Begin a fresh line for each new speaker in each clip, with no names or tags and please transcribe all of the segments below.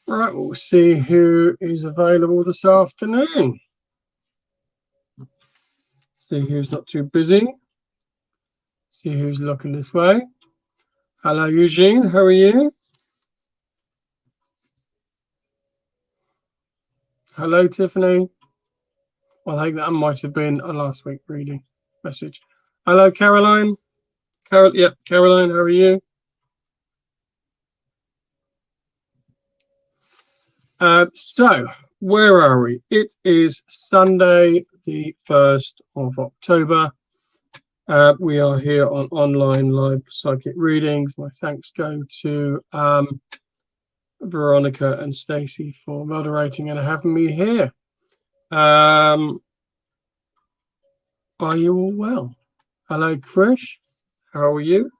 Right, we'll see who is available this afternoon. See who's not too busy. See who's looking this way. Hello, Eugene. How are you? Hello, Tiffany. Well, I think that might have been a last week reading message. Hello, Caroline. Yep, Caroline, how are you? So, where are we? It is Sunday, the 1st of October. We are here on online live psychic readings. My thanks go to Veronica and Stacey for moderating and having me here. Are you all well? Hello, Krish. How are you?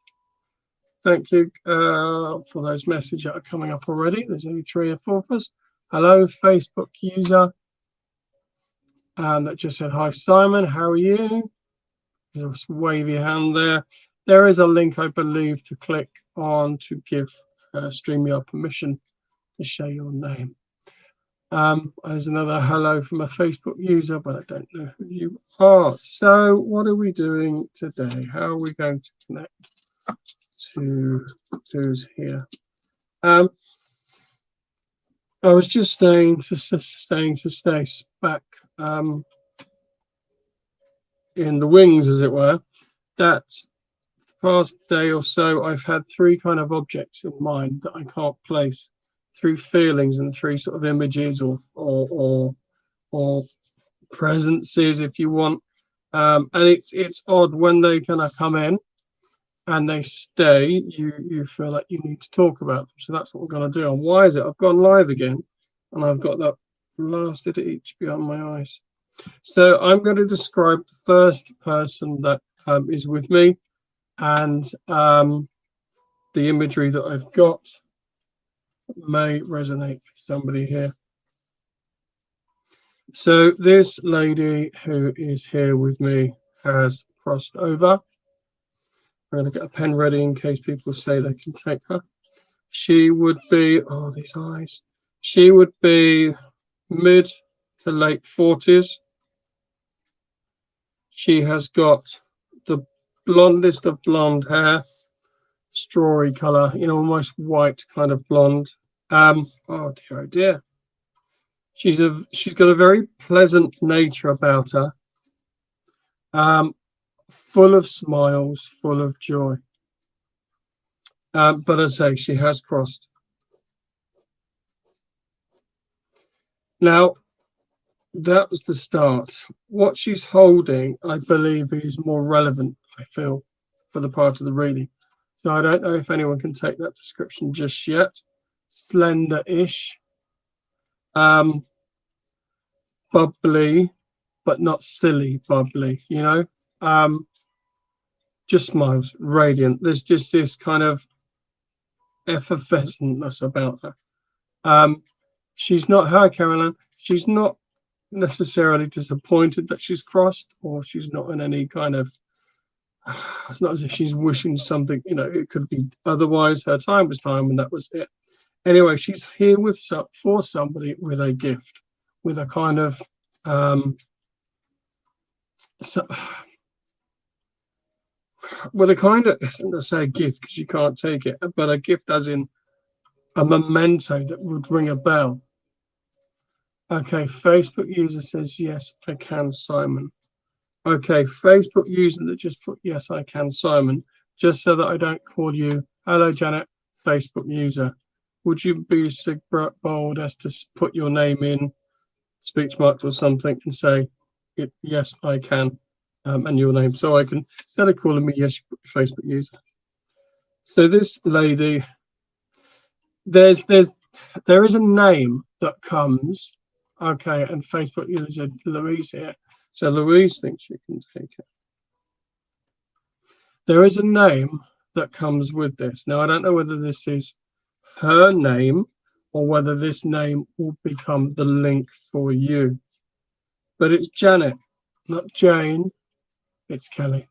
Thank you for those messages that are coming up already. There's only 3 or 4 of us. Hello, Facebook user. That just said, hi, Simon. How are you? Just wave your hand there. There is a link, I believe, to click on to give StreamYard permission to share your name. There's another hello from a Facebook user, but I don't know who you are. So what are we doing today? How are we going to connect to who's here? I was just saying to Stace back in the wings, as it were, that the past day or so I've had 3 kind of objects in mind that I can't place through feelings and through sort of images or presences, if you want. And it's odd when they kind of come in and they stay, you feel like you need to talk about them. So that's what we're going to do. And why is it? I've gone live again and I've got that blasted itch behind my eyes. So I'm going to describe the first person that is with me, and the imagery that I've got may resonate with somebody here. So this lady who is here with me has crossed over. I'm going to get a pen ready in case people say they can take her. She would be, oh, these eyes. She would be mid to late 40s. She has got the blondest of blonde hair, strawy color, you know, almost white kind of blonde. Oh dear, oh dear. She's got a very pleasant nature about her. Full of smiles, full of joy. But as I say, she has crossed. Now, that was the start. What she's holding, I believe, is more relevant, I feel, for the part of the reading. So I don't know if anyone can take that description just yet. Slender-ish. Bubbly, but not silly bubbly, you know? Just smiles, radiant. There's just this kind of effervescentness about her. She's not her, Caroline. She's not necessarily disappointed that she's crossed, or she's not in any kind of, it's not as if she's wishing something, you know, it could be otherwise. Her time was time and that was it. Anyway, she's here with for somebody with a gift, with a kind of with a kind of, let's say a gift because you can't take it, but a gift as in a memento that would ring a bell. Okay, Facebook user says, yes, I can, Simon. Okay, Facebook user that just put, yes, I can, Simon, just so that I don't call you, hello, Janet, Facebook user. Would you be so bold as to put your name in speech marks or something and say, yes, I can, and your name, so I can, instead of calling me, yes, Facebook user. So this lady, there is a name that comes. Okay, and Facebook user Louise here. So Louise thinks you can take it. There is a name that comes with this. Now, I don't know whether this is her name or whether this name will become the link for you. But it's Janet, not Jane. It's Kelly.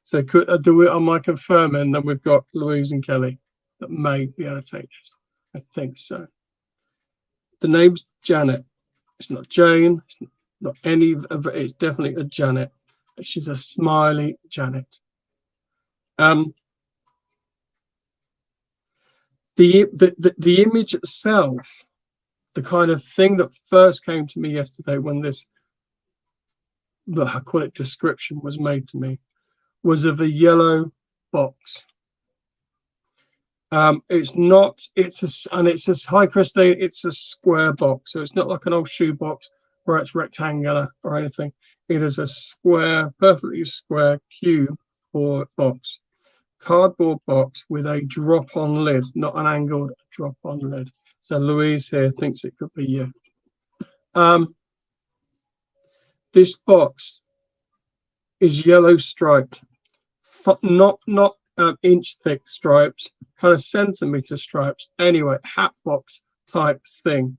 So could do it? Am I confirming? Then we've got Louise and Kelly that may be able to take this. I think so. The name's Janet. It's not Jane. It's not any of it. It's definitely a Janet. She's a smiley Janet. The image itself, the kind of thing that first came to me yesterday when I call it description was made to me, was of a yellow box. It's hi Christine, it's a square box, so it's not like an old shoe box where it's rectangular or anything. It is a square, perfectly square cube or box, cardboard box with a drop-on lid, not an angled drop-on lid. So Louise here thinks it could be you. This box is yellow striped, not inch thick stripes, kind of centimeter stripes. Anyway, hat box type thing.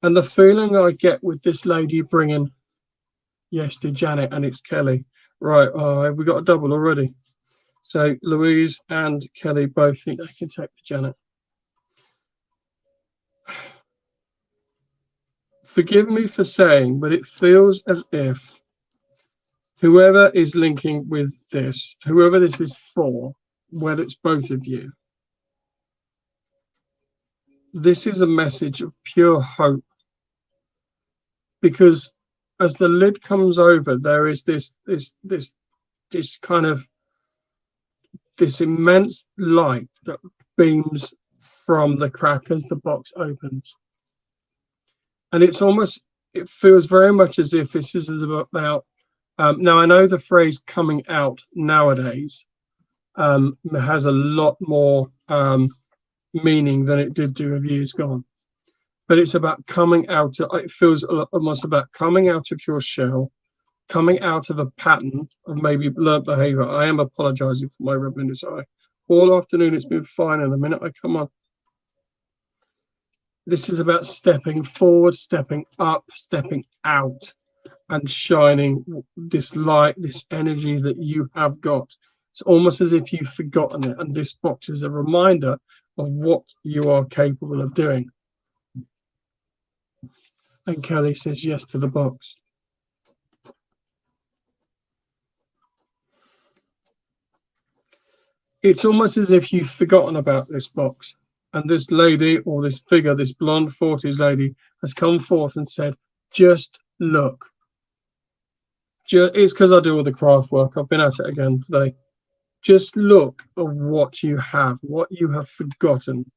And the feeling I get with this lady bringing, yes, to Janet, and it's Kelly. Right, we got a double already. So Louise and Kelly both think they can take the Janet. Forgive me for saying, but it feels as if whoever is linking with this, whoever this is for, whether it's both of you, this is a message of pure hope. Because as the lid comes over, there is this kind of this immense light that beams from the crack as the box opens. And it feels very much as if this is about, now I know the phrase coming out nowadays has a lot more meaning than it did do of years gone. But it's about coming out, it feels almost about coming out of your shell, coming out of a pattern of maybe learned behavior. I am apologizing for my red windows eye. All afternoon it's been fine, and the minute I come on, this is about stepping forward, stepping up, stepping out, and shining this light, this energy that you have got. It's almost as if you've forgotten it, and this box is a reminder of what you are capable of doing. And Kelly says yes to the box. It's almost as if you've forgotten about this box. And this lady, or this figure, this blonde 40s lady, has come forth and said, just look. It's because I do all the craft work. I've been at it again today. Just look at what you have forgotten.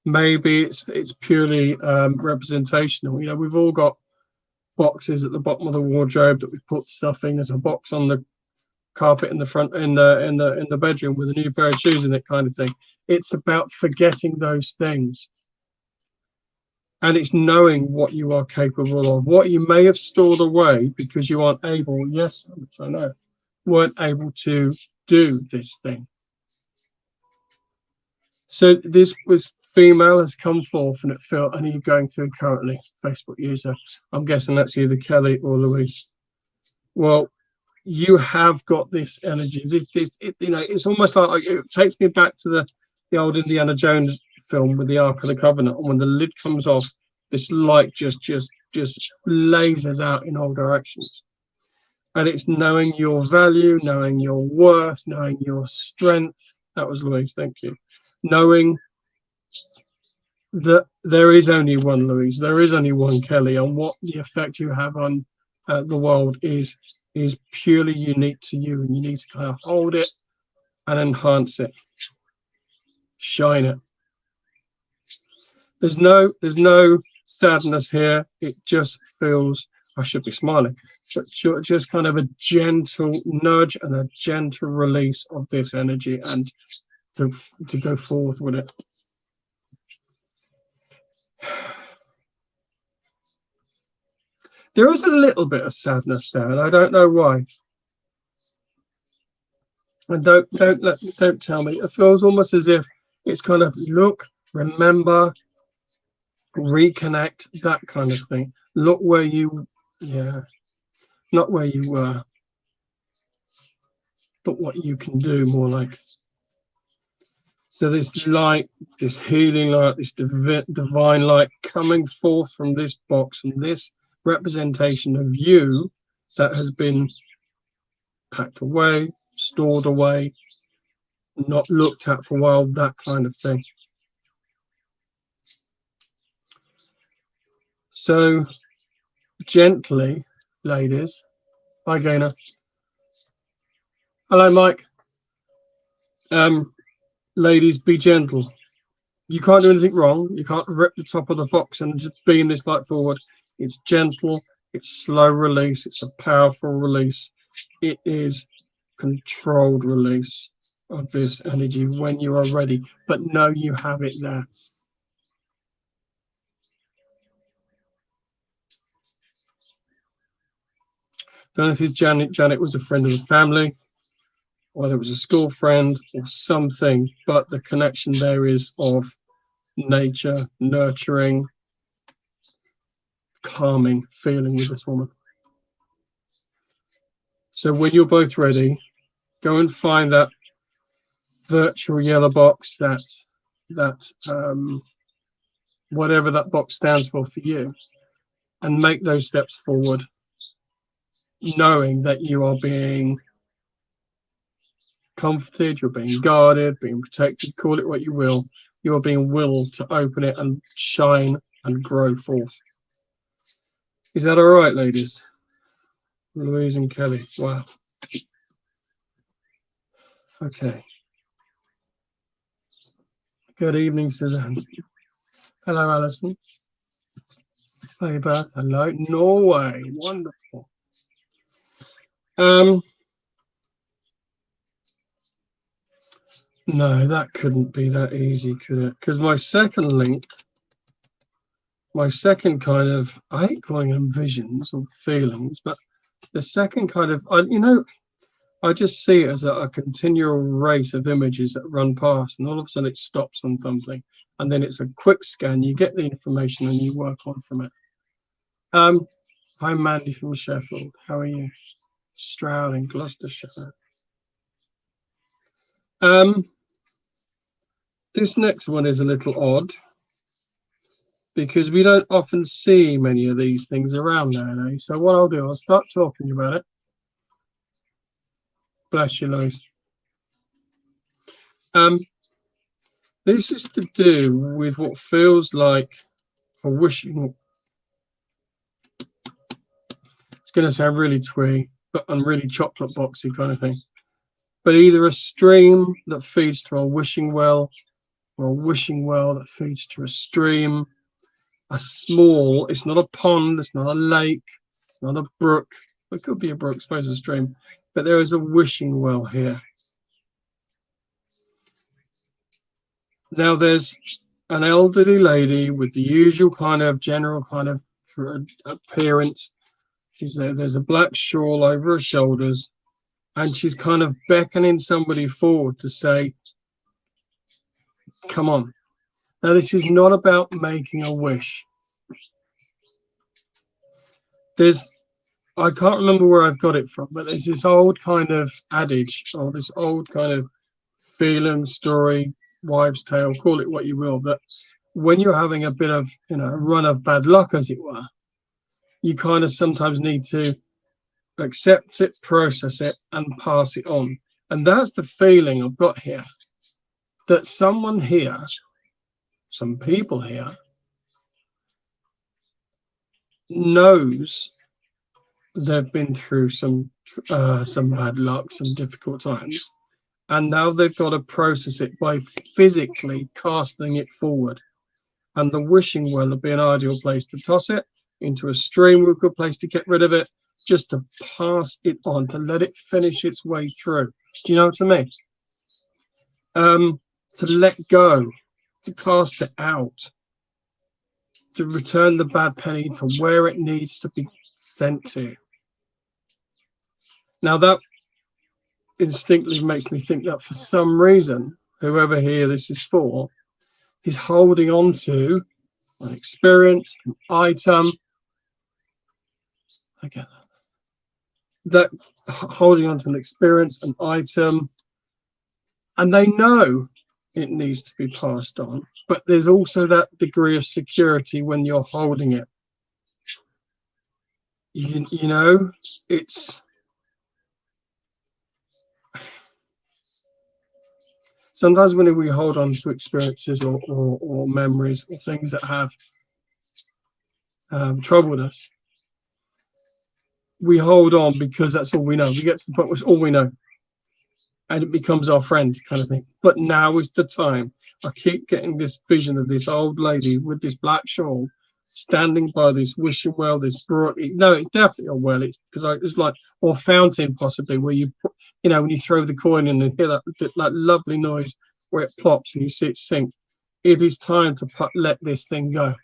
Maybe it's purely representational. You know, we've all got boxes at the bottom of the wardrobe that we put stuff in. There's a box on the carpet in the front in the bedroom with a new pair of shoes in it, kind of thing. It's about forgetting those things, and it's knowing what you are capable of, what you may have stored away because you aren't able, yes, which I know, weren't able to do this thing. So this was female has come forth, and it felt, and you're going through currently, Facebook user. I'm guessing that's either Kelly or Louise. Well, you have got this energy. You know, it's almost like it takes me back to the old Indiana Jones film with the Ark of the Covenant, and when the lid comes off, this light just lasers out in all directions. And it's knowing your value, knowing your worth, knowing your strength. That was Louise, thank you. Knowing that there is only one Louise, there is only one Kelly, and what the effect you have on the world is purely unique to you, and you need to kind of hold it and enhance it, shine it. There's no sadness here. It just feels, I should be smiling, but just kind of a gentle nudge and a gentle release of this energy, and to go forward with it. There is a little bit of sadness there, and I don't know why. And don't tell me. It feels almost as if it's kind of look, remember, reconnect, that kind of thing. Look where you, yeah, not where you were. but what you can do more like. So this light, this healing light, this divine light coming forth from this box, and this representation of you that has been packed away, stored away, not looked at for a while, that kind of thing. So gently, ladies. Hi, Gaynor. Hello, Mike. Ladies, be gentle. You can't do anything wrong. You can't rip the top of the box and just beam this light forward. It's gentle. It's slow release. It's a powerful release. It is controlled release of this energy when you are ready. But know you have it there. Don't know if it's Janet. Janet was a friend of the family, whether it was a school friend or something, but the connection there is of nature, nurturing, calming feeling with this woman. So when you're both ready, go and find that virtual yellow box, that whatever that box stands for you, and make those steps forward, knowing that you are being comforted, you're being guarded, being protected, call it what you will. You are being willed to open it and shine and grow forth. Is that all right, ladies? Louise and Kelly. Wow. Okay. Good evening, Suzanne. Hello, Alison. Hey, Beth. Hello. Norway. Wonderful. No, that couldn't be that easy, could it? Because my second link, my second kind of, I hate calling them visions or feelings, but the second kind of, I just see it as a continual race of images that run past, and all of a sudden it stops on something, and then it's a quick scan. You get the information and you work on from it. Hi, Mandy from Sheffield. How are you? Stroud in Gloucestershire. This next one is a little odd because we don't often see many of these things around nowadays. So what I'll do, I'll start talking about it. Bless you, Louise. This is to do with what feels like a wishing. It's going to sound really twee, but and really chocolate boxy kind of thing. But either a stream that feeds to a wishing well, or a wishing well that feeds to a stream. It's not a pond, it's not a lake, it's not a brook. It could be a brook, I suppose a stream, but there is a wishing well here. Now there's an elderly lady with the usual kind of general kind of appearance. She's there. There's a black shawl over her shoulders, and she's kind of beckoning somebody forward to say, come on. Now, this is not about making a wish. I can't remember where I've got it from, but there's this old kind of adage, or this old kind of feeling, story, wives' tale, call it what you will, that when you're having a bit of, a run of bad luck, as it were, you kind of sometimes need to accept it, process it, and pass it on. And that's the feeling I've got here, that someone here, some people here, knows they've been through some bad luck, some difficult times, and now they've got to process it by physically casting it forward. And the wishing well would be an ideal place to toss it into a stream, a good place to get rid of it, just to pass it on, to let it finish its way through. Do you know what I mean? To let go, to cast it out, to return the bad penny to where it needs to be sent to. Now that instinctively makes me think that for some reason, whoever here this is for, is holding on to an experience, an item. I get that. that holding on to an experience, an item, and they know it needs to be passed on, but there's also that degree of security when you're holding it. You know, it's sometimes when we hold on to experiences or memories or things that have troubled us, we hold on because that's all we know. We get to the point where it's all we know, and it becomes our friend kind of thing. But now is the time. I keep getting this vision of this old lady with this black shawl standing by this wishing well, this broad. No, it's definitely a well. It's because it's like, or fountain possibly, where you know, when you throw the coin in and hear that lovely noise where it plops and you see it sink. It is time to let this thing go.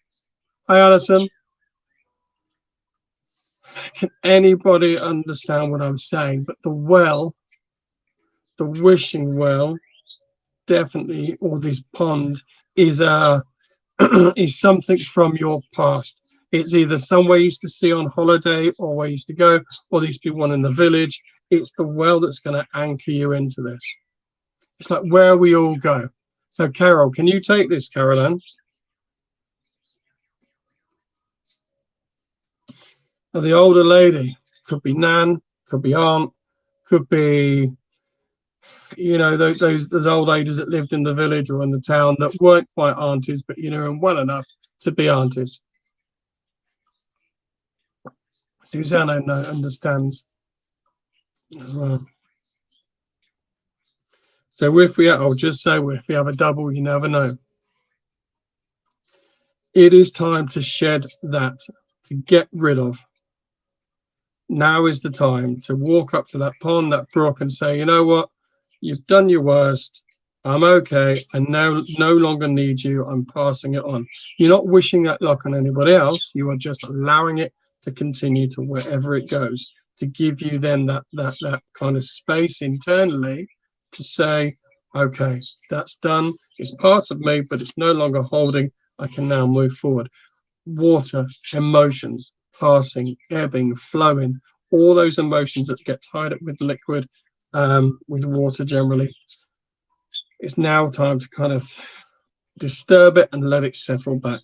Hi, Alison. Can anybody understand what I'm saying? But the well, the wishing well, definitely, or this pond is is something from your past. It's either somewhere you used to see on holiday or where you used to go, or there used to be one in the village. It's the well that's going to anchor you into this. It's like where we all go. So Carol, can you take this, Carol Ann? Now, the older lady could be Nan, could be Aunt, could be, you know, those old ladies that lived in the village or in the town that weren't quite aunties, but you know, well enough to be aunties. Susanna understands as well. So if we, I'll just say, if we have a double, you never know. It is time to shed that, to get rid of. Now is the time to walk up to that pond, that brook, and say, you know what? You've done your worst. I'm okay. I no longer need you. I'm passing it on. You're not wishing that luck on anybody else. You are just allowing it to continue to wherever it goes, to give you then that kind of space internally to say, okay, that's done. It's part of me, but it's no longer holding. I can now move forward. Water, emotions, passing, ebbing, flowing, all those emotions that get tied up with liquid, with water generally. It's now time to kind of disturb it and let it settle back.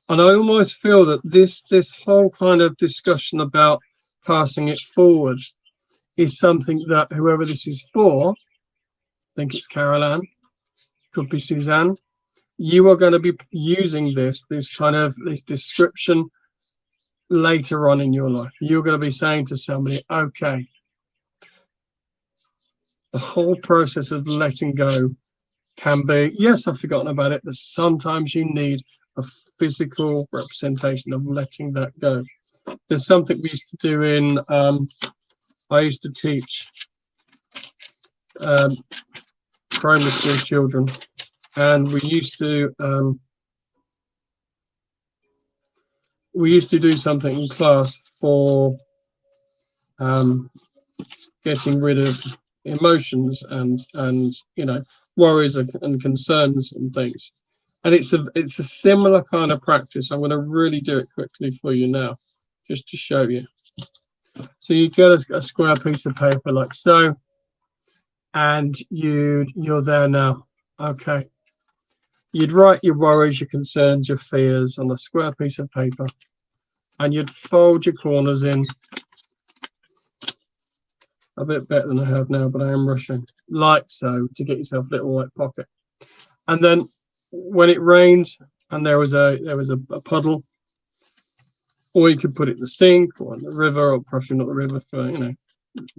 And I almost feel that this whole kind of discussion about passing it forward is something that whoever this is for, I think it's Carol Ann, could be Suzanne, you are going to be using this description later on in your life. You're going to be saying to somebody, okay, the whole process of letting go can be, yes, I've forgotten about it, but sometimes you need a physical representation of letting that go. There's something we used to do in, I used to teach primary school children, and we used to do something in class for getting rid of emotions and you know, worries and concerns and things. And it's a similar kind of practice. I'm going to really do it quickly for you now, just to show you. So you get a square piece of paper like so, and you're there now. Okay. You'd write your worries, your concerns, your fears on a square piece of paper, and you'd fold your corners in a bit better than I have now, but I am rushing, like so, to get yourself a little white pocket. And then when it rained and there was a puddle, or you could put it in the sink or in the river, or probably not the river for, you know,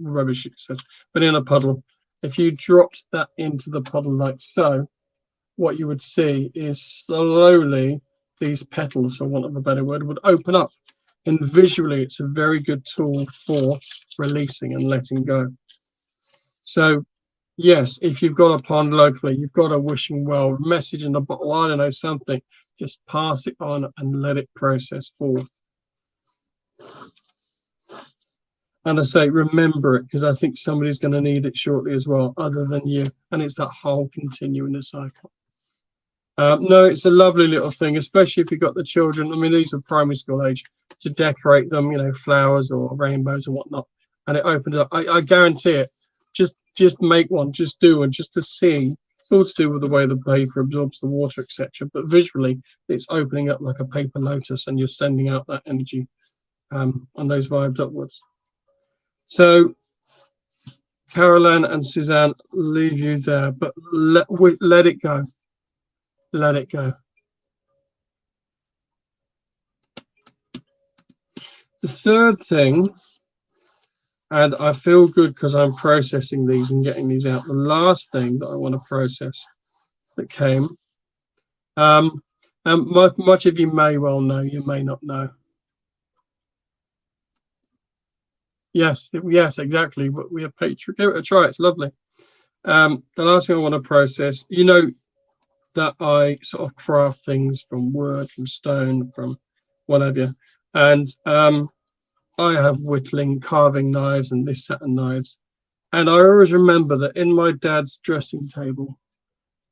rubbish, but in a puddle. If you dropped that into the puddle like so, what you would see is slowly these petals, for want of a better word, would open up. And visually, it's a very good tool for releasing and letting go. So, yes, if you've got a pond locally, you've got a wishing well, message in the bottle, I don't know, something, just pass it on and let it process forth. And I say, remember it, because I think somebody's going to need it shortly as well, other than you. And it's that whole continuing the cycle. No, it's a lovely little thing, especially if you've got the children. I mean, these are primary school age to decorate them, you know, flowers or rainbows or whatnot, and it opens up. I guarantee it. Just make one, just do one, just to see. It's all to do with the way the paper absorbs the water, etc. But visually, it's opening up like a paper lotus, and you're sending out that energy on those vibes upwards. So Caroline and Suzanne, leave you there, but let it go. Let it go. The third thing, and I feel good because I'm processing these and getting these out. The last thing that I want to process that came, much of you may well know, you may not know. Yes, exactly. We have Patreon. Give it a try. It's lovely. The last thing I want to process, you know, that I sort of craft things from wood, from stone, from whatever, and I have whittling, carving knives and this set of knives, and I always remember that in my dad's dressing table,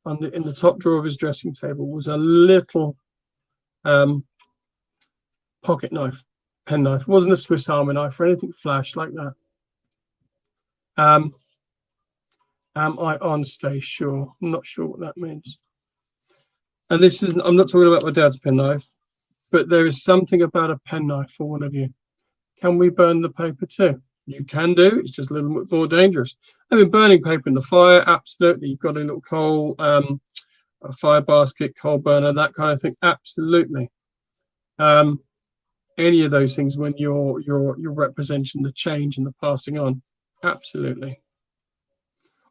in the top drawer of his dressing table, was a little pocket knife. Pen knife. It wasn't a Swiss Army knife or anything flash like that. Am I on stay sure? I'm not sure what that means. And this isn't, I'm not talking about my dad's penknife, but there is something about a penknife for one of you. Can we burn the paper too? You can do. It's just a little bit more dangerous. I mean, burning paper in the fire, absolutely. You've got a little coal, a fire basket, coal burner, that kind of thing. Absolutely. Any of those things when you're representing the change and the passing on, absolutely.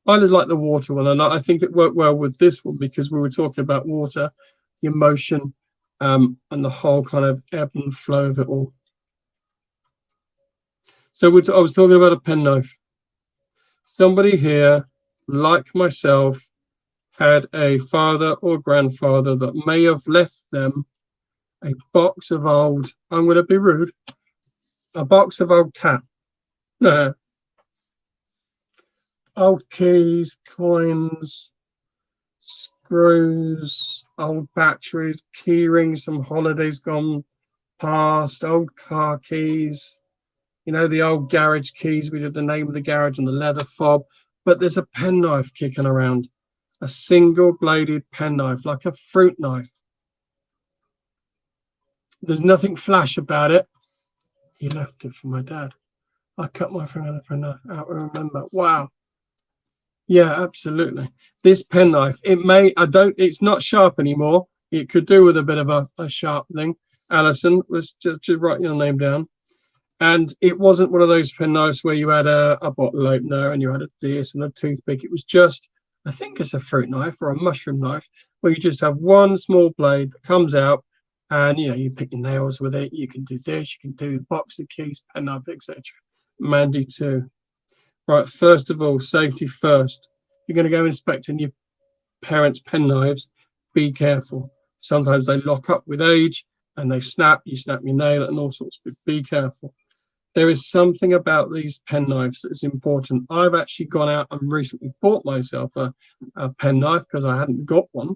I just like the water one, and I think it worked well with this one because we were talking about water, the emotion, and the whole kind of ebb and flow of it all. So I was talking about a penknife. Somebody here, like myself, had a father or grandfather that may have left them a box of old, I'm going to be rude, a box of old tap. Old keys, coins, screws, old batteries, key rings from holidays gone past, old car keys, you know, the old garage keys. We did the name of the garage and the leather fob. But there's a penknife kicking around, a single bladed penknife, like a fruit knife. There's nothing flash about it. He left it for my dad. I cut my finger with a penknife. I remember. Wow. Yeah, absolutely. This penknife, it's not sharp anymore. It could do with a bit of a sharp thing. Alison was just write your name down. And it wasn't one of those penknives where you had a bottle opener and you had a this and a toothpick. It was just, I think it's a fruit knife or a mushroom knife, where you just have one small blade that comes out. And, you know, you pick your nails with it. You can do this. You can do box of keys, penknife, etc. Mandy too. Right, first of all, safety first. You're going to go inspecting your parents' penknives. Be careful. Sometimes they lock up with age and they snap. You snap your nail and all sorts. But be careful. There is something about these penknives that is important. I've actually gone out and recently bought myself a penknife because I hadn't got one.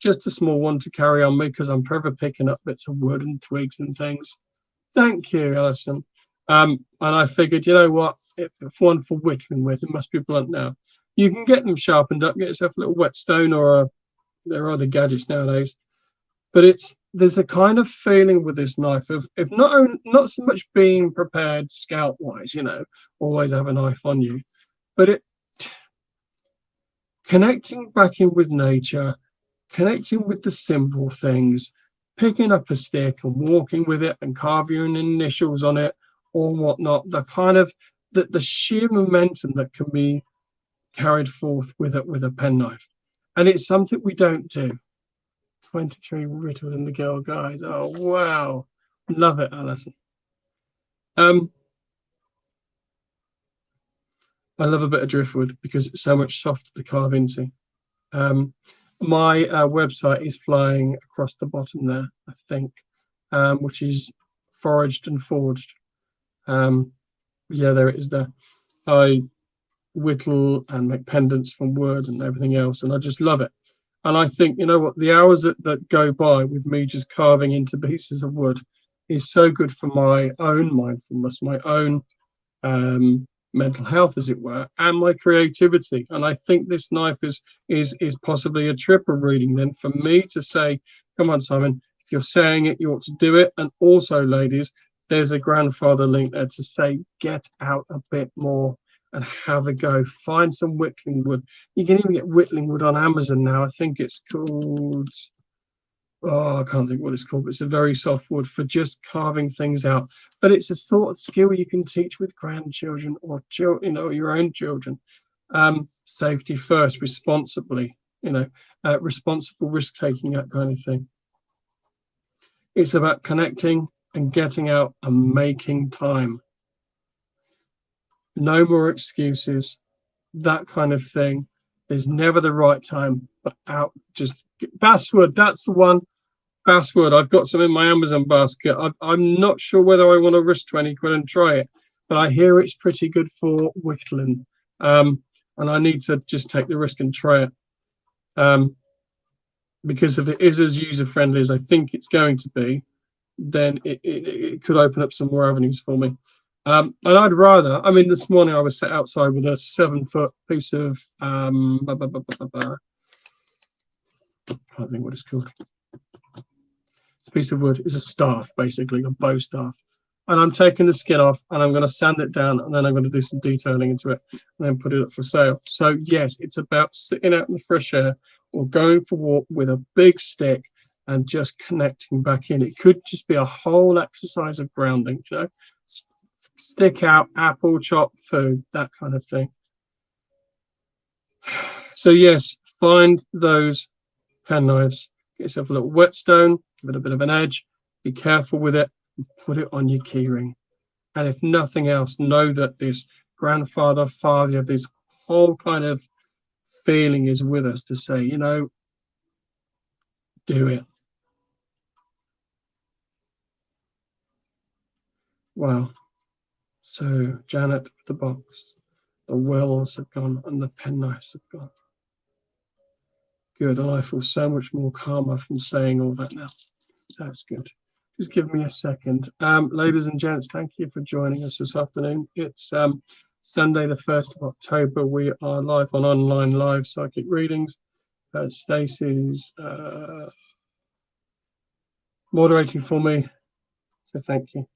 Just a small one to carry on me because I'm forever picking up bits of wood and twigs and things. Thank you, Alison. And I figured, you know what, if one for whittling with, it must be blunt now. You can get them sharpened up, get yourself a little whetstone or there are other gadgets nowadays. But there's a kind of feeling with this knife of if not so much being prepared scout wise, you know, always have a knife on you, but it connecting back in with nature, connecting with the simple things, picking up a stick and walking with it and carving your initials on it or whatnot, the kind of the sheer momentum that can be carried forth with a penknife. And it's something we don't do. 23 Riddle and the Girl Guides. Oh wow, love it, Alison. I love a bit of driftwood because it's so much softer to carve into. My website is flying across the bottom there, I think, which is foraged and forged. Yeah, there it is there. I whittle and make pendants from wood and everything else, and I just love it. And I think, you know what, the hours that go by with me just carving into pieces of wood is so good for my own mindfulness, my own mental health, as it were, and my creativity. And I think this knife is possibly a triple reading then for me to say, come on, Simon, if you're saying it, you ought to do it. And also, ladies, there's a grandfather link there to say, get out a bit more and have a go. Find some whittling wood. You can even get whittling wood on Amazon now. I think it's called, oh, I can't think what it's called, but it's a very soft wood for just carving things out. But it's a sort of skill you can teach with grandchildren or your own children. Safety first, responsibly, responsible risk taking, that kind of thing. It's about connecting and getting out and making time. No more excuses, that kind of thing. There's never the right time, but out, just basswood, that's the one. Basswood, I've got some in my Amazon basket. I'm not sure whether I want to risk 20 quid and try it, but I hear it's pretty good for whittling. And I need to just take the risk and try it. Because if it is as user-friendly as I think it's going to be, then it could open up some more avenues for me. And I'd rather, I mean, this morning I was sat outside with a 7-foot piece of, I can't think what it's called. It's a piece of wood. It's a staff, basically, a bow staff. And I'm taking the skin off and I'm going to sand it down and then I'm going to do some detailing into it and then put it up for sale. So, yes, it's about sitting out in the fresh air or going for a walk with a big stick and just connecting back in. It could just be a whole exercise of grounding, stick out, apple, chop, food, that kind of thing. So, yes, find those pen knives. Get yourself a little whetstone, give it a bit of an edge, be careful with it, and put it on your keyring. And if nothing else, know that this grandfather, father, this whole kind of feeling is with us to say, do it. Wow. So Janet with the box, the wells have gone and the penknives have gone. Good, and I feel so much more calmer from saying all that now. That's good. Just give me a second. Ladies and gents, thank you for joining us this afternoon. It's Sunday, the 1st of October. We are live on online live psychic readings. Stacey's moderating for me, so thank you.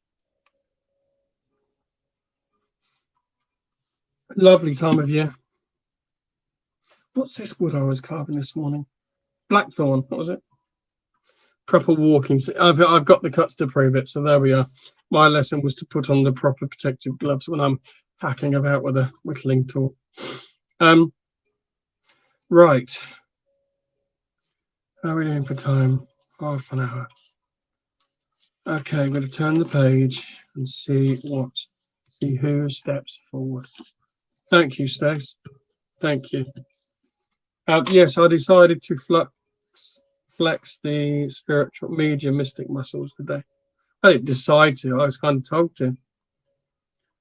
Lovely time of year. What's this wood I was carving this morning? Blackthorn, what was it? Proper walking. I've got the cuts to prove it, so there we are. My lesson was to put on the proper protective gloves when I'm hacking about with a whittling tool. Right. How are we doing for time? Half an hour. Okay, I'm going to turn the page and see who steps forward. Thank you, Stace. Thank you. Yes, I decided to flex the spiritual medium mystic muscles today. I didn't decide to, I was kind of told to.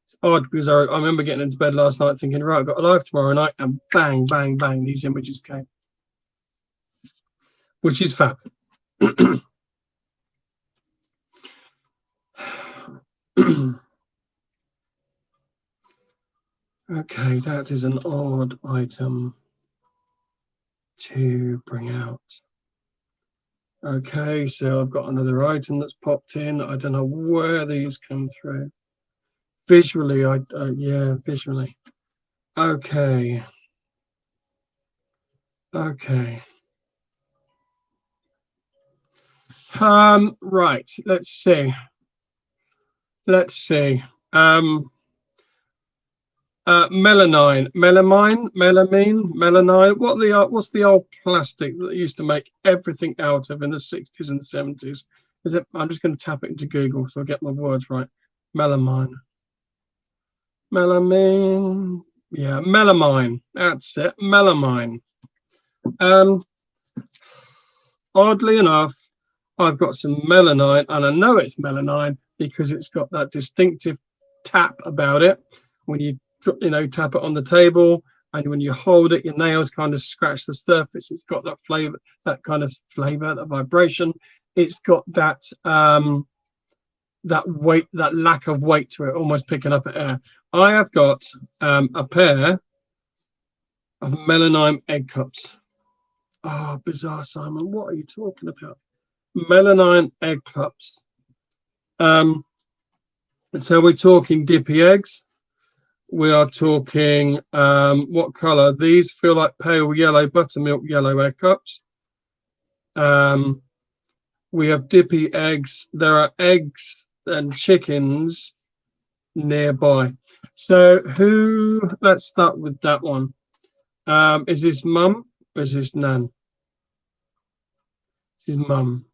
It's odd because I remember getting into bed last night thinking, right, I've got a live tomorrow night, and bang, bang, bang, these images came. Which is fab. Okay, that is an odd item to bring out. Okay, so I've got another item that's popped in. I don't know where these come through. Visually, yeah, visually. Okay. Okay. Right, let's see. Melamine. What's the old plastic that used to make everything out of in the 60s and 70s? Is it? I'm just going to tap it into Google so I get my words right. Melamine. Yeah, melamine. That's it. Melamine. Oddly enough, I've got some melanine, and I know it's melanine because it's got that distinctive tap about it. When you tap it on the table, and when you hold it, your nails kind of scratch the surface. It's got that flavor, that kind of flavor, that vibration. It's got that that weight, that lack of weight to it, almost picking up air. I have got a pair of melanine egg cups. Oh, bizarre, Simon. What are you talking about? Melanine egg cups. So we're talking dippy eggs. We are talking what color? These feel like pale yellow, buttermilk yellow egg cups. We have dippy eggs. There are eggs and chickens nearby. So let's start with that one. Is this mum or is this nan? This is mum.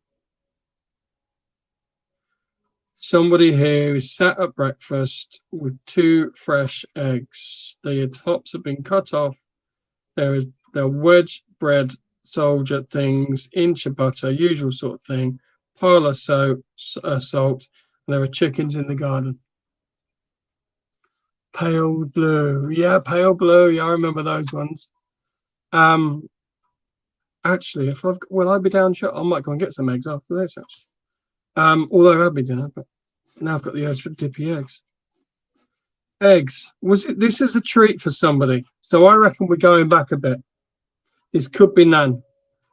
Somebody here is sat at breakfast with 2 fresh eggs. The tops have been cut off. They're wedge bread soldier things, inch of butter, usual sort of thing, pile of salt, and there are chickens in the garden. Pale blue. Yeah, pale blue. Yeah, I remember those ones. Actually, will I be down short? I might go and get some eggs after this, actually. Although I'll be dinner, but now I've got the urge for dippy eggs. Eggs. This is a treat for somebody. So I reckon we're going back a bit. This could be nan,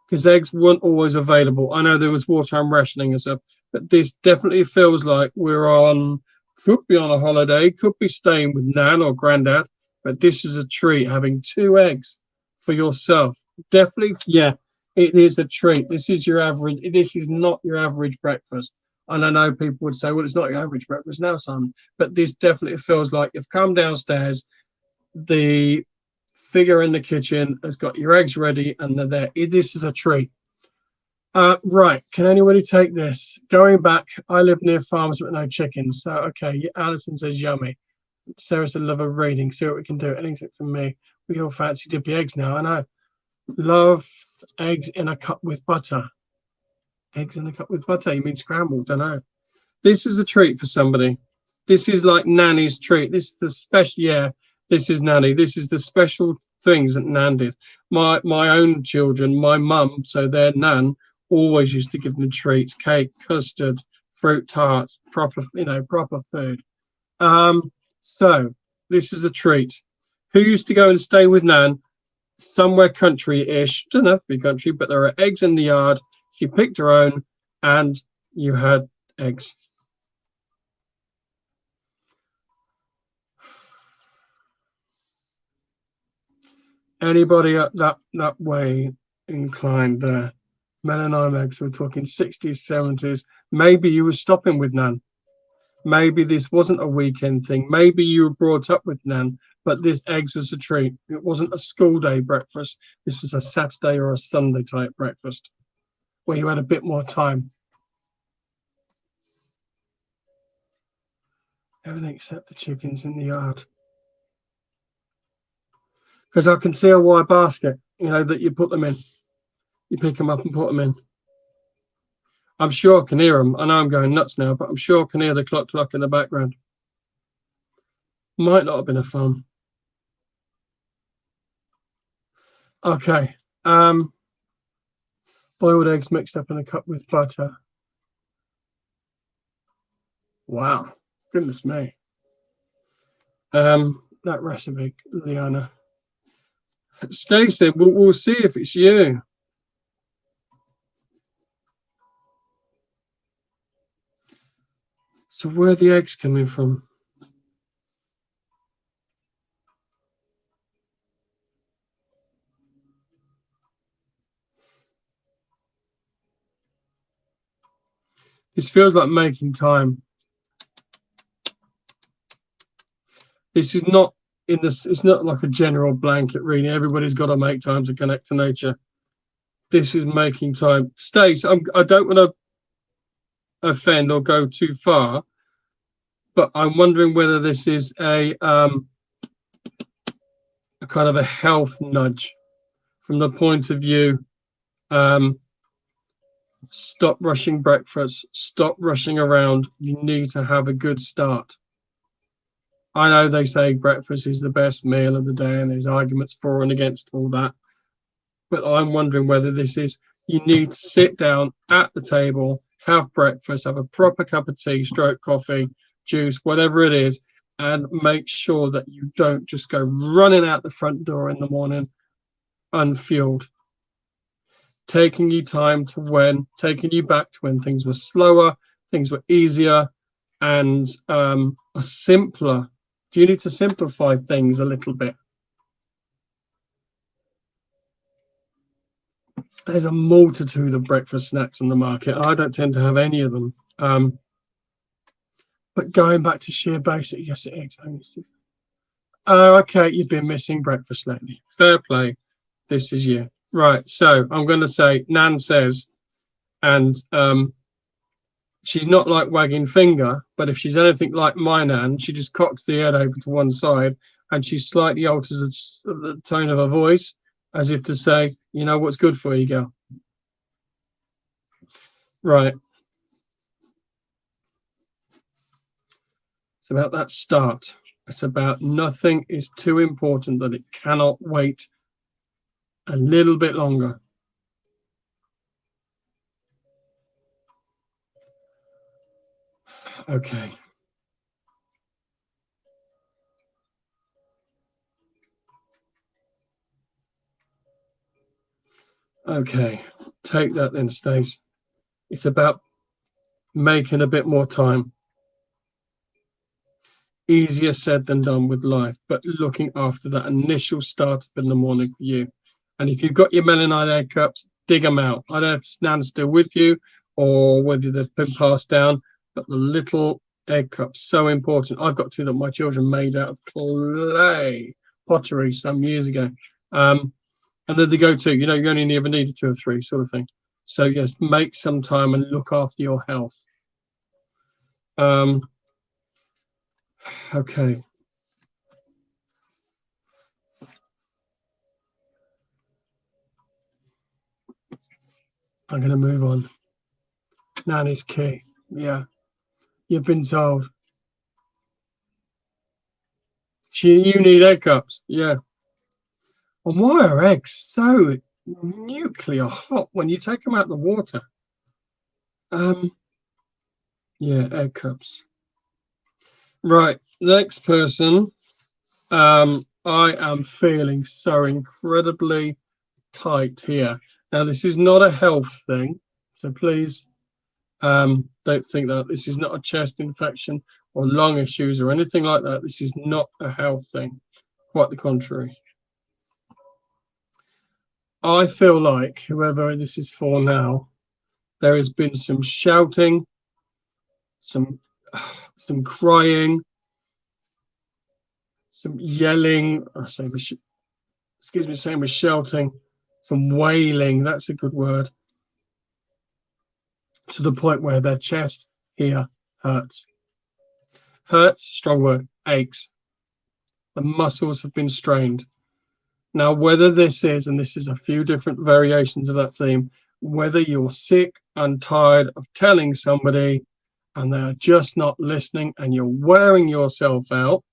because eggs weren't always available. I know there was wartime rationing and stuff, but this definitely feels like could be on a holiday, could be staying with nan or granddad, but this is a treat, having 2 eggs for yourself. Definitely, yeah, it is a treat. This is not your average breakfast. And I know people would say, well, it's not your average breakfast now, Simon, but this definitely feels like you've come downstairs, the figure in the kitchen has got your eggs ready and they're there. This is a treat. Right, can anybody take this? Going back, I live near farms with no chickens. So, okay, Alison says yummy. Sarah said love of reading. See what we can do. Anything from me. We all fancy dippy eggs now. I know. Love eggs in a cup with butter. Eggs in a cup with butter. You mean scrambled? Don't know. This is a treat for somebody. This is like Nanny's treat. This is the special. Yeah, this is Nanny. This is the special things that Nan did. My own children, my mum, so their Nan always used to give them treats: cake, custard, fruit tarts, proper food. So this is a treat. Who used to go and stay with Nan? Somewhere country-ish, don't have to be country, but there are eggs in the yard. She picked her own, and you had eggs. Anybody up that way inclined there? Melanine eggs. We're talking 60s, 70s. Maybe you were stopping with Nan. Maybe this wasn't a weekend thing. Maybe you were brought up with Nan, but this eggs was a treat. It wasn't a school day breakfast. This was a Saturday or a Sunday type breakfast where you had a bit more time. Everything except the chickens in the yard. Because I can see a wire basket, that you put them in. You pick them up and put them in. I'm sure I can hear them. I know I'm going nuts now, but I'm sure I can hear the cluck in the background. Might not have been a farm. Okay. Boiled eggs mixed up in a cup with butter. Wow. Goodness me. That recipe, Liana. Stacey, we'll see if it's you. So where are the eggs coming from? This feels like making time. This is not it's not like a general blanket reading. Everybody's got to make time to connect to nature. This is making time. Stace, I don't want to offend or go too far, but I'm wondering whether this is a kind of a health nudge from the point of view, stop rushing breakfast, stop rushing around. You need to have a good start. I know they say breakfast is the best meal of the day and there's arguments for and against all that, but I'm wondering whether this is, you need to sit down at the table, have breakfast, have a proper cup of tea, stroke coffee, juice, whatever it is, and make sure that you don't just go running out the front door in the morning unfueled. Taking you back to when things were slower, things were easier, and are simpler. Do you need to simplify things a little bit? There's a multitude of breakfast snacks on the market. I don't tend to have any of them. But going back to sheer basic, yes, it is. Oh, okay, you've been missing breakfast lately. Fair play. This is you. Right, so I'm going to say, Nan says, and she's not like wagging finger, but if she's anything like my Nan, she just cocks the head over to one side and she slightly alters the tone of her voice as if to say, you know what's good for you, girl. Right. It's about that start. It's about nothing is too important that it cannot wait a little bit longer. Okay. Okay. Take that then, Stace. It's about making a bit more time. Easier said than done with life, but looking after that initial startup in the morning for you. And if you've got your melanite egg cups, dig them out. I don't know if Nan's still with you or whether they've been passed down, but the little egg cups, so important. I've got two that my children made out of clay pottery some years ago. And then they go to, you know, you only ever needed 2 or 3 sort of thing. So yes, make some time and look after your health. Okay. I'm going to move on. Nan is key. Yeah. You've been told. You need egg cups. Yeah. And why are eggs so nuclear hot when you take them out of the water? Yeah, egg cups. Right. Next person. I am feeling so incredibly tight here. Now, this is not a health thing, so please don't think that this is not a chest infection or lung issues or anything like that. This is not a health thing. Quite the contrary. I feel like whoever this is for now, there has been some shouting, some crying, some yelling. Same as shouting, some wailing. That's a good word. To the point where their chest here hurts. Hurts, strong word, aches. The muscles have been strained. Now, whether this is, and this is a few different variations of that theme, whether you're sick and tired of telling somebody and they're just not listening and you're wearing yourself out,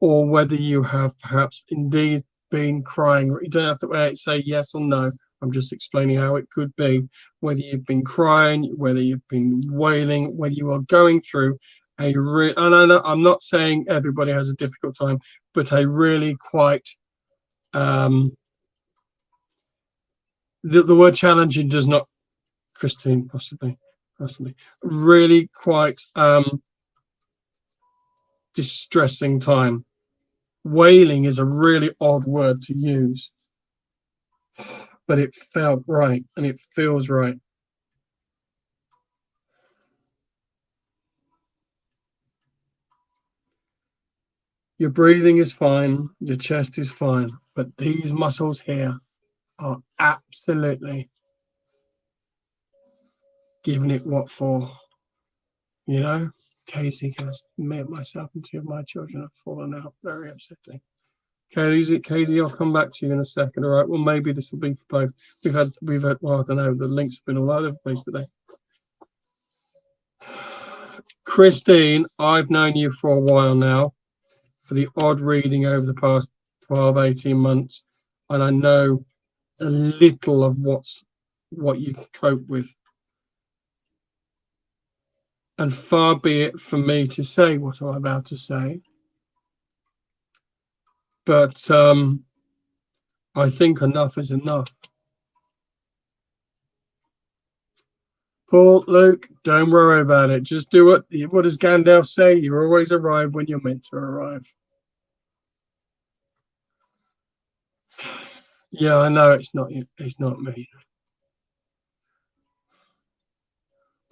or whether you have perhaps indeed been crying. You don't have to say yes or no. I'm just explaining how it could be. Whether you've been crying, whether you've been wailing, whether you are going through and I'm not saying everybody has a difficult time, but a really quite the word challenging does not, Christine, possibly really quite distressing time. Wailing is a really odd word to use, but it felt right and it feels right. Your breathing is fine, your chest is fine, but these muscles here are absolutely giving it what for. You know, Casey, myself and 2 of my children have fallen out. Very upsetting. Casey, I'll come back to you in a second. All right. Well, maybe this will be for both. We've had. Well, I don't know. The links have been all over the place today. Christine, I've known you for a while now, for the odd reading over the past 12, 18 months, and I know a little of what you cope with. And far be it from me to say what I'm about to say, but I think enough is enough. Paul, Luke, don't worry about it. Just do what does Gandalf say? You always arrive when you're meant to arrive. Yeah, I know it's not you. It's not me.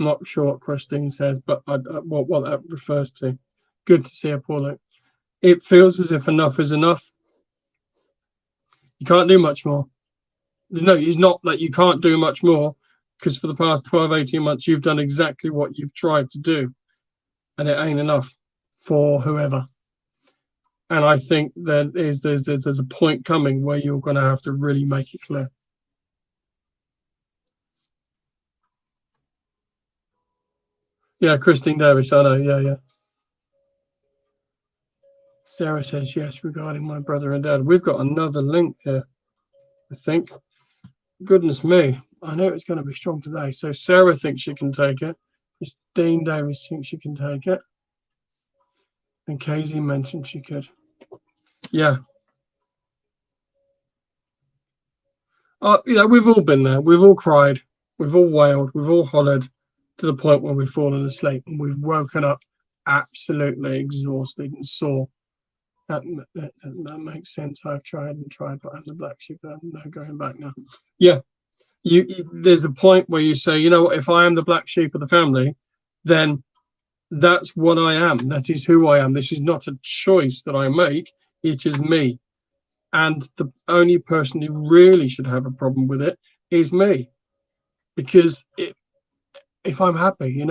I'm not sure what Christine says, but what that refers to. Good to see her, Paul, Luke. It feels as if enough is enough. You can't do much more. No, it's not that you can't do much more, because for the past 12, 18 months, you've done exactly what you've tried to do, and it ain't enough for whoever. And I think there's a point coming where you're going to have to really make it clear. Yeah, Christine Davis, I know. Yeah. Sarah says yes regarding my brother and dad. We've got another link here, I think. Goodness me, I know it's going to be strong today. So Sarah thinks she can take it. Christine Davis thinks she can take it. And Casey mentioned she could. Yeah. We've all been there. We've all cried. We've all wailed. We've all hollered to the point where we've fallen asleep and we've woken up absolutely exhausted and sore. That makes sense. I've tried and tried, but I'm the black sheep. I'm no going back now. Yeah. There's a point where you say, you know what, if I am the black sheep of the family, then that's what I am. That is who I am. This is not a choice that I make. It is me. And the only person who really should have a problem with it is me. Because if I'm happy,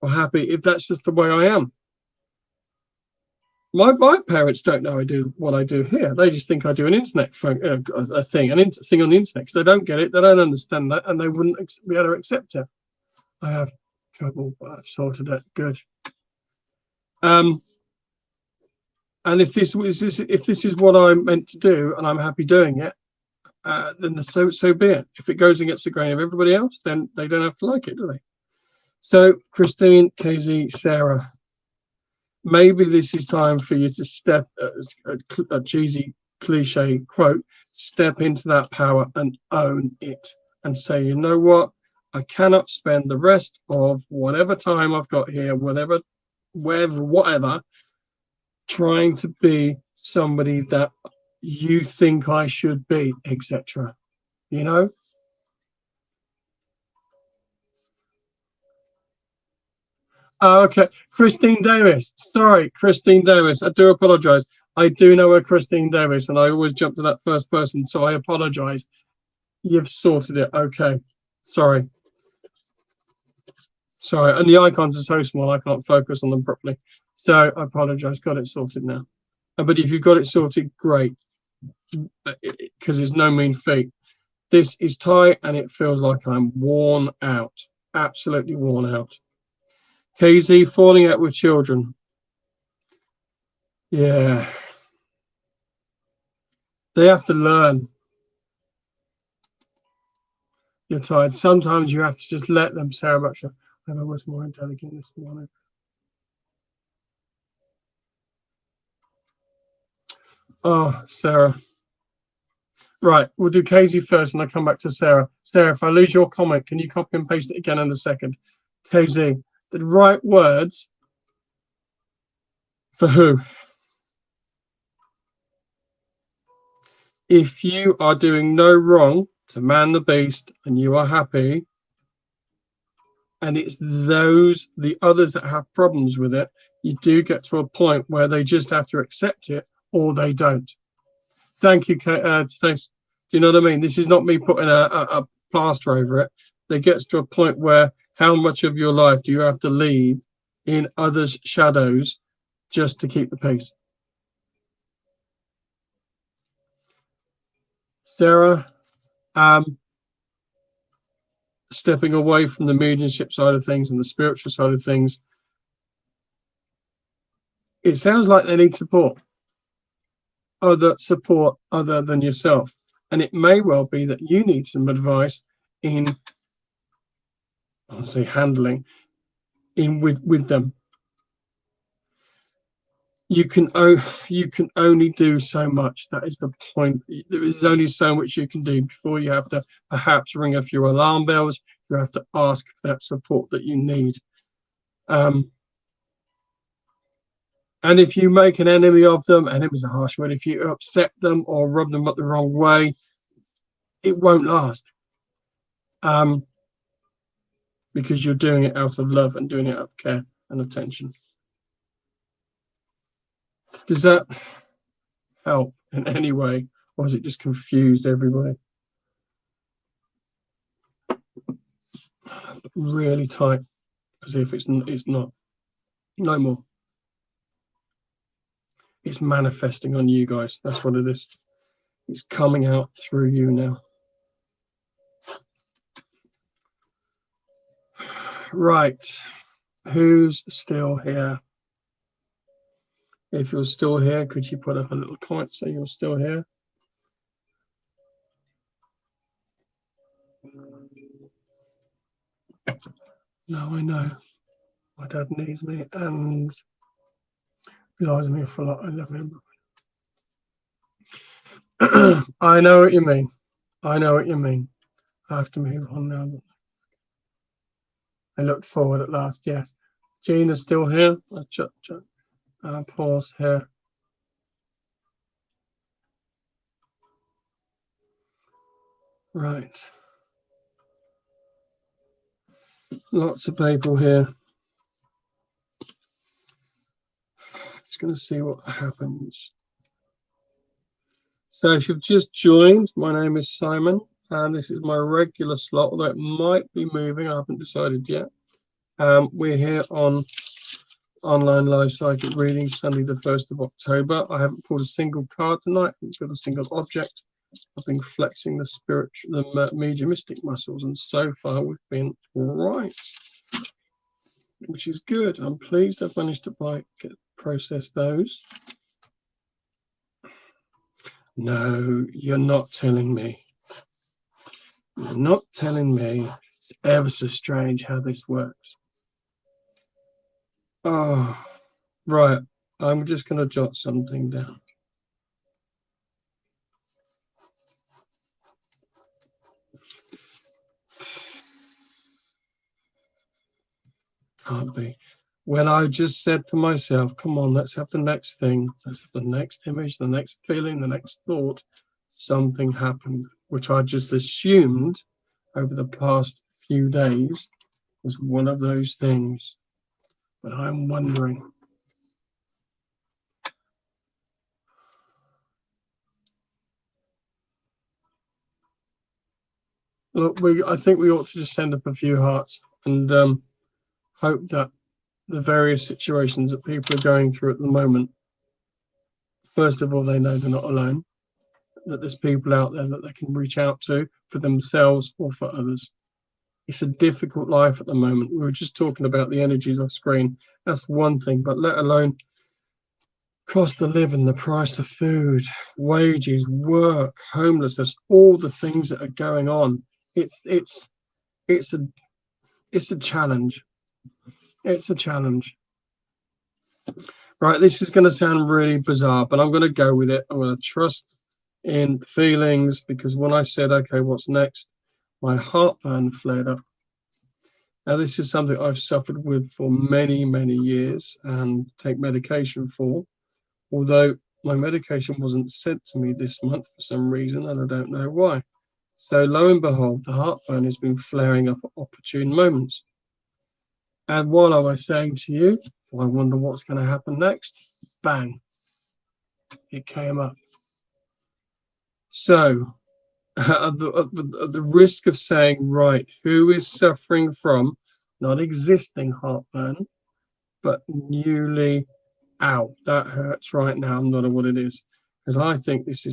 or happy, if that's just the way I am. My parents don't know I do what I do here. They just think I do an internet thing on the internet, because they don't get it, they don't understand that, and they wouldn't be able to accept it. I have trouble, but I've sorted it. Good. And if this is what I'm meant to do, and I'm happy doing it, then so be it. If it goes against the grain of everybody else, then they don't have to like it, do they? So, Christine, Casey, Sarah, maybe this is time for you to step, a cheesy cliche quote, step into that power and own it and say, you know what? I cannot spend the rest of whatever time I've got here, whatever, trying to be somebody that you think I should be, etc. Okay, Christine Davis. Sorry, Christine Davis. I do apologize. I do know a Christine Davis, and I always jump to that first person, so I apologize. You've sorted it. Okay. Sorry. And the icons are so small, I can't focus on them properly. So I apologize. Got it sorted now. But if you've got it sorted, great, because it's no mean feat. This is tight, and it feels like I'm worn out. Absolutely worn out. KZ, falling out with children. Yeah. They have to learn. You're tired. Sometimes you have to just let them. Sarah Butcher, I was more intelligent this morning. Oh, Sarah. Right, we'll do Casey first, and I'll come back to Sarah. Sarah, if I lose your comment, can you copy and paste it again in a second? Casey, the right words for who? If you are doing no wrong to man the beast and you are happy, and it's the others that have problems with it, you do get to a point where they just have to accept it, or they don't. Thank you, Stace. Do you know what I mean? This is not me putting a plaster over it. There gets to a point where how much of your life do you have to leave in others' shadows just to keep the peace? Sarah, stepping away from the mediumship side of things and the spiritual side of things, it sounds like they need support other than yourself. And it may well be that you need some advice in, I'll say, handling. in with them. You can only do so much. That is the point. There is only so much you can do before you have to perhaps ring a few alarm bells. You have to ask for that support that you need. And if you make an enemy of them, enemy is a harsh word, if you upset them or rub them up the wrong way, it won't last. Because you're doing it out of love and doing it out of care and attention. Does that help in any way, or has it just confused everybody? Really tight, as if it's not. No more. It's manifesting on you guys. That's what it is. It's coming out through you now. Right. Who's still here? If you're still here, could you put up a little comment so you're still here? No, I know. My dad needs me and relies on me for a lot. I love him. I know what you mean. I know what you mean. I have to move on now. I looked forward at last, yes. Gina's still here. Paul's here. Right. Lots of people here. Just going to see what happens. So if you've just joined, my name is Simon, and this is my regular slot, although it might be moving. I haven't decided yet. We're here on online live psychic reading, Sunday the 1st of October. I haven't pulled a single card tonight. I haven't got a single object. I've been flexing the mediumistic muscles, and so far we've been all right, which is good. I'm pleased I've managed to process those. No, you're not telling me. You're not telling me. It's ever so strange how this works. Oh, right. I'm just going to jot something down. Can't be. When I just said to myself, come on, let's have the next thing, let's have the next image, the next feeling, the next thought, something happened, which I just assumed over the past few days was one of those things. But I'm wondering. Look, I think we ought to just send up a few hearts and hope that the various situations that people are going through at the moment, first of all, they know they're not alone, that there's people out there that they can reach out to for themselves or for others. It's a difficult life at the moment. We were just talking about the energies off screen. That's one thing, but let alone cost of living, the price of food, wages, work, homelessness, all the things that are going on. It's a challenge. It's a challenge. Right, this is going to sound really bizarre, but I'm going to go with it. I'm going to trust in feelings, because when I said, okay, what's next, my heartburn flared up. Now, this is something I've suffered with for many, many years and take medication for, although my medication wasn't sent to me this month for some reason, and I don't know why. So lo and behold, the heartburn has been flaring up at opportune moments. And while I was saying to you, I wonder what's going to happen next, bang, it came up. So at the risk of saying, right, who is suffering from not existing heartburn, but newly, ow, that hurts right now, I'm not sure what it is, because I think this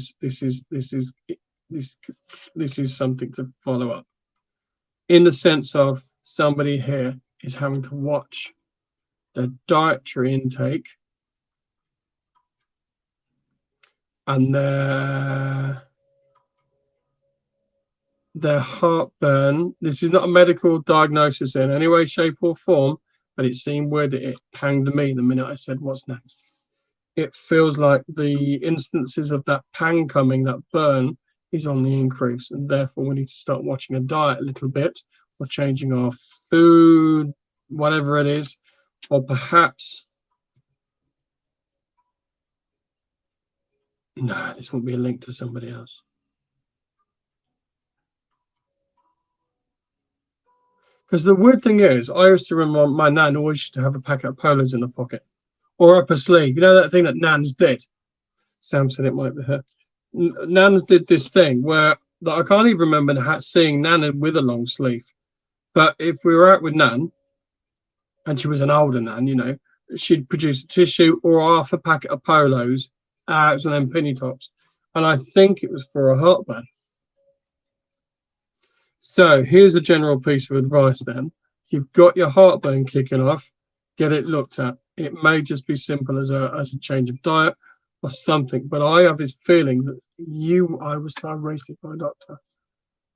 is something to follow up, in the sense of somebody here is having to watch their dietary intake and their heartburn. This is not a medical diagnosis in any way, shape or form, but it seemed weird that it panged me the minute I said, what's next? It feels like the instances of that pang coming, that burn, is on the increase, and therefore we need to start watching a diet a little bit, or changing our food, whatever it is, or perhaps, no, this won't be a link to somebody else. Because the weird thing is, I used to remember my nan always used to have a packet of polos in her pocket, or up her sleeve. You know that thing that nans did? Sam said it might be her. Nans did this thing where that I can't even remember seeing Nana with a long sleeve. But if we were out with Nan, and she was an older Nan, you know, she'd produce a tissue or half a packet of polos out and then penny tops. And I think it was for a heartburn. So here's a general piece of advice then. If you've got your heartburn kicking off, get it looked at. It may just be simple as a change of diet or something, but I have this feeling that I was raised by a doctor.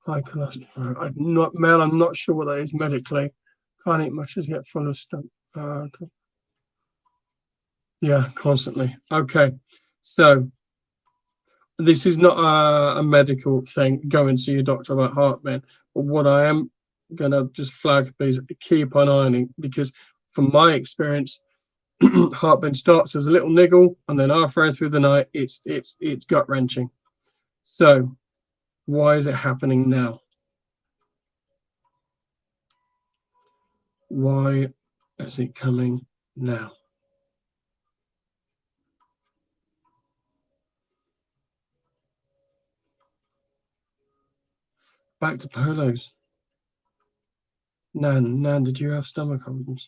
High cholesterol. Mel, I'm not sure what that is medically. Can't eat much as get full of stuff. Yeah, constantly. Okay, so this is not a medical thing. Go and see your doctor about heartburn. But what I am gonna just flag is keep on ironing, because from my experience, heartburn starts as a little niggle, and then halfway through the night, it's gut wrenching. So, why is it happening now? Why is it coming now? Back to polos. Nan, did you have stomach problems?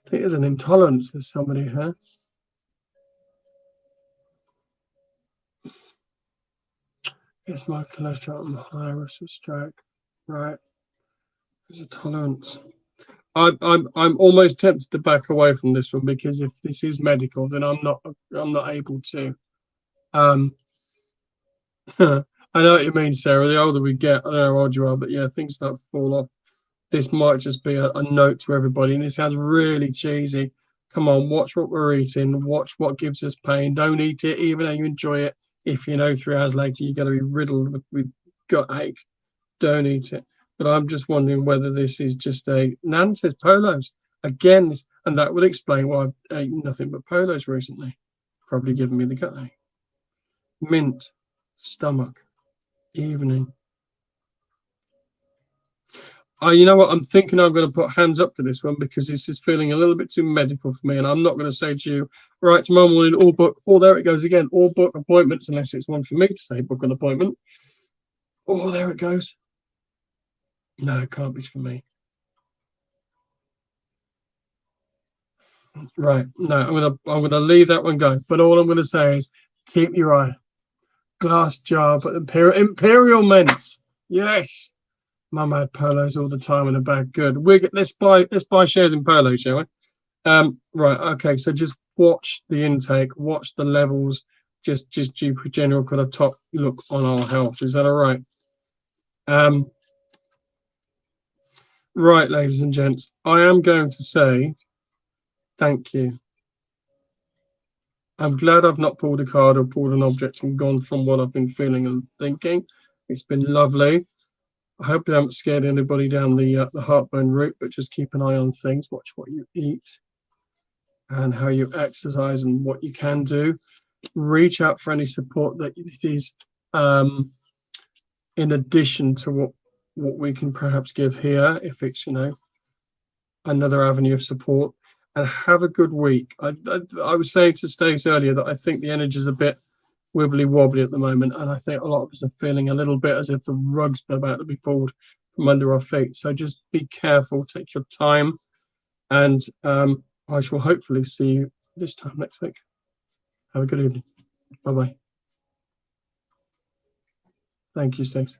I think there's an intolerance with somebody here. It's my cholesterol and high risk of stroke. Right. There's a tolerance. I'm almost tempted to back away from this one, because if this is medical, then I'm not able to. I know what you mean, Sarah. The older we get, I don't know how old you are, but yeah, things start to fall off. This might just be a note to everybody, and it sounds really cheesy. Come on, watch what we're eating. Watch what gives us pain. Don't eat it, even though you enjoy it. If you know 3 hours later you're going to be riddled with gut ache, don't eat it. But I'm just wondering whether this is just Nan says polos again, and that would explain why I've eaten nothing but polos recently. Probably giving me the gut ache. Mint, stomach, evening. You know what? I'm thinking I'm going to put hands up to this one, because this is feeling a little bit too medical for me. And I'm not going to say to you, right, tomorrow morning, all book. Oh, there it goes again. All book appointments, unless it's one for me to say book an appointment. Oh, there it goes. No, it can't be for me. Right. No, I'm gonna leave that one go. But all I'm going to say is keep your eye. Glass jar, but Imperial mints. Yes. Mum had polos all the time in a bag. Good. Let's buy shares in polo, shall we? Right. Okay. So just watch the intake, watch the levels. Just do a general kind of top look on our health. Is that all right? Right, ladies and gents. I am going to say thank you. I'm glad I've not pulled a card or pulled an object and gone from what I've been feeling and thinking. It's been lovely. I hope I haven't scared anybody down the heartburn route, but just keep an eye on things. Watch what you eat and how you exercise and what you can do. Reach out for any support that it is in addition to what we can perhaps give here, if it's, you know, another avenue of support. And have a good week. I was saying to Stace earlier that I think the energy is a bit wibbly wobbly at the moment, and I think a lot of us are feeling a little bit as if the rug's about to be pulled from under our feet. So just be careful, take your time, and I shall hopefully see you this time next week. Have a good evening. Bye bye. Thank you, Stace.